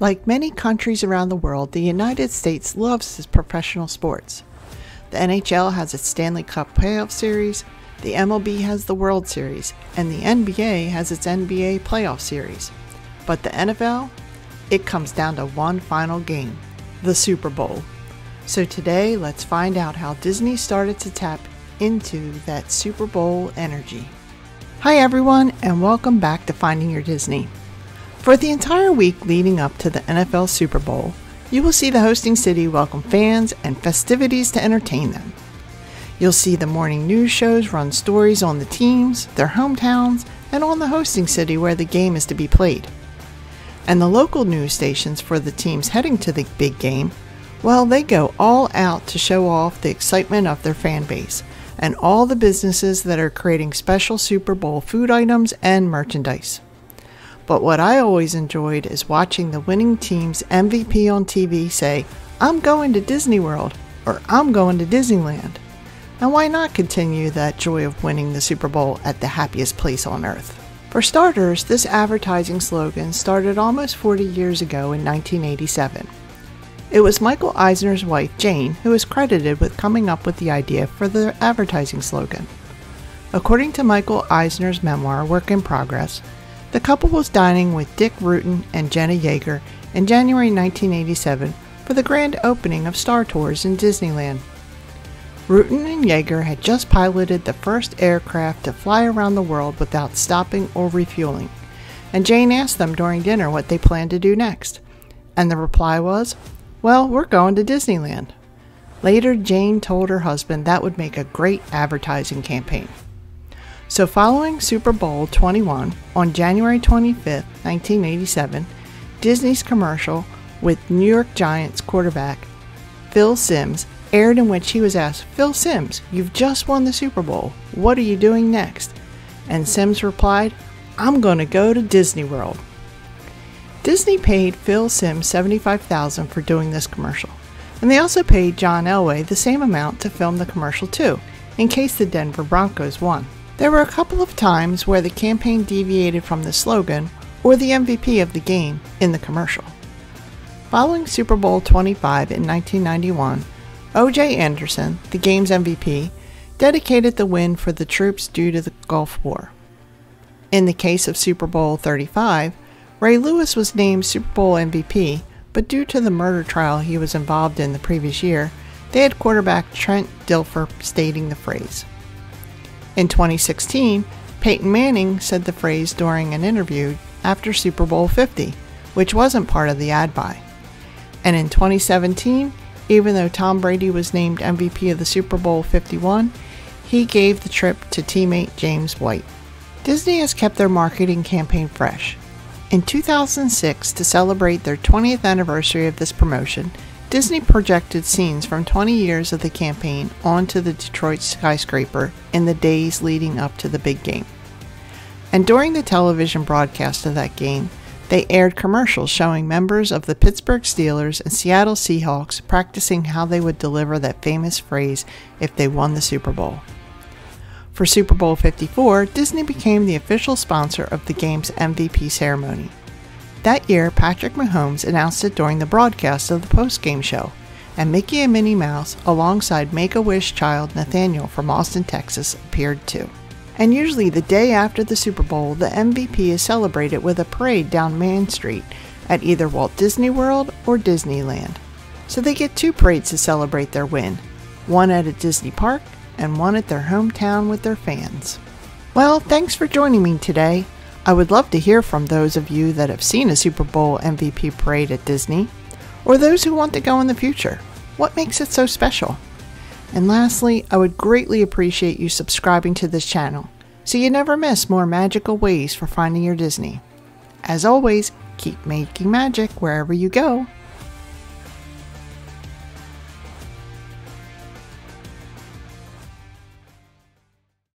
Like many countries around the world, the United States loves its professional sports. The NHL has its Stanley Cup playoff series, the MLB has the World Series, and the NBA has its NBA playoff series. But the NFL? It comes down to one final game, the Super Bowl. So today, let's find out how Disney started to tap into that Super Bowl energy. Hi everyone, and welcome back to Finding Your Disney. For the entire week leading up to the NFL Super Bowl, you will see the hosting city welcome fans and festivities to entertain them. You'll see the morning news shows run stories on the teams, their hometowns, and on the hosting city where the game is to be played. And the local news stations for the teams heading to the big game, well, they go all out to show off the excitement of their fan base and all the businesses that are creating special Super Bowl food items and merchandise. But what I always enjoyed is watching the winning team's MVP on TV say, "I'm going to Disney World," or "I'm going to Disneyland." And why not continue that joy of winning the Super Bowl at the happiest place on earth? For starters, this advertising slogan started almost 40 years ago in 1987. It was Michael Eisner's wife, Jane, who is credited with coming up with the idea for the advertising slogan. According to Michael Eisner's memoir, Work in Progress, the couple was dining with Dick Rutan and Jenna Yeager in January 1987 for the grand opening of Star Tours in Disneyland. Rutan and Yeager had just piloted the first aircraft to fly around the world without stopping or refueling, and Jane asked them during dinner what they planned to do next, and the reply was, "Well, we're going to Disneyland." Later, Jane told her husband that would make a great advertising campaign. So following Super Bowl 21 on January 25, 1987, Disney's commercial with New York Giants quarterback Phil Simms aired, in which he was asked, "Phil Simms, you've just won the Super Bowl. What are you doing next?" And Simms replied, "I'm going to go to Disney World." Disney paid Phil Simms $75,000 for doing this commercial, and they also paid John Elway the same amount to film the commercial too, in case the Denver Broncos won. There were a couple of times where the campaign deviated from the slogan or the MVP of the game in the commercial. Following Super Bowl 25 in 1991, O.J. Anderson, the game's MVP, dedicated the win for the troops due to the Gulf War. In the case of Super Bowl 35, Ray Lewis was named Super Bowl MVP, but due to the murder trial he was involved in the previous year, they had quarterback Trent Dilfer stating the phrase. In 2016, Peyton Manning said the phrase during an interview after Super Bowl 50, which wasn't part of the ad buy. And in 2017, even though Tom Brady was named MVP of the Super Bowl 51, he gave the trip to teammate James White. Disney has kept their marketing campaign fresh. In 2006, to celebrate their 20th anniversary of this promotion, Disney projected scenes from 20 years of the campaign onto the Detroit skyscraper in the days leading up to the big game. And during the television broadcast of that game, they aired commercials showing members of the Pittsburgh Steelers and Seattle Seahawks practicing how they would deliver that famous phrase if they won the Super Bowl. For Super Bowl 54, Disney became the official sponsor of the game's MVP ceremony. That year, Patrick Mahomes announced it during the broadcast of the post-game show, and Mickey and Minnie Mouse, alongside Make-A-Wish child Nathaniel from Austin, Texas, appeared too. And usually the day after the Super Bowl, the MVP is celebrated with a parade down Main Street at either Walt Disney World or Disneyland. So they get two parades to celebrate their win, one at a Disney park and one at their hometown with their fans. Well, thanks for joining me today. I would love to hear from those of you that have seen a Super Bowl MVP parade at Disney, or those who want to go in the future. What makes it so special? And lastly, I would greatly appreciate you subscribing to this channel, so you never miss more magical ways for finding your Disney. As always, keep making magic wherever you go.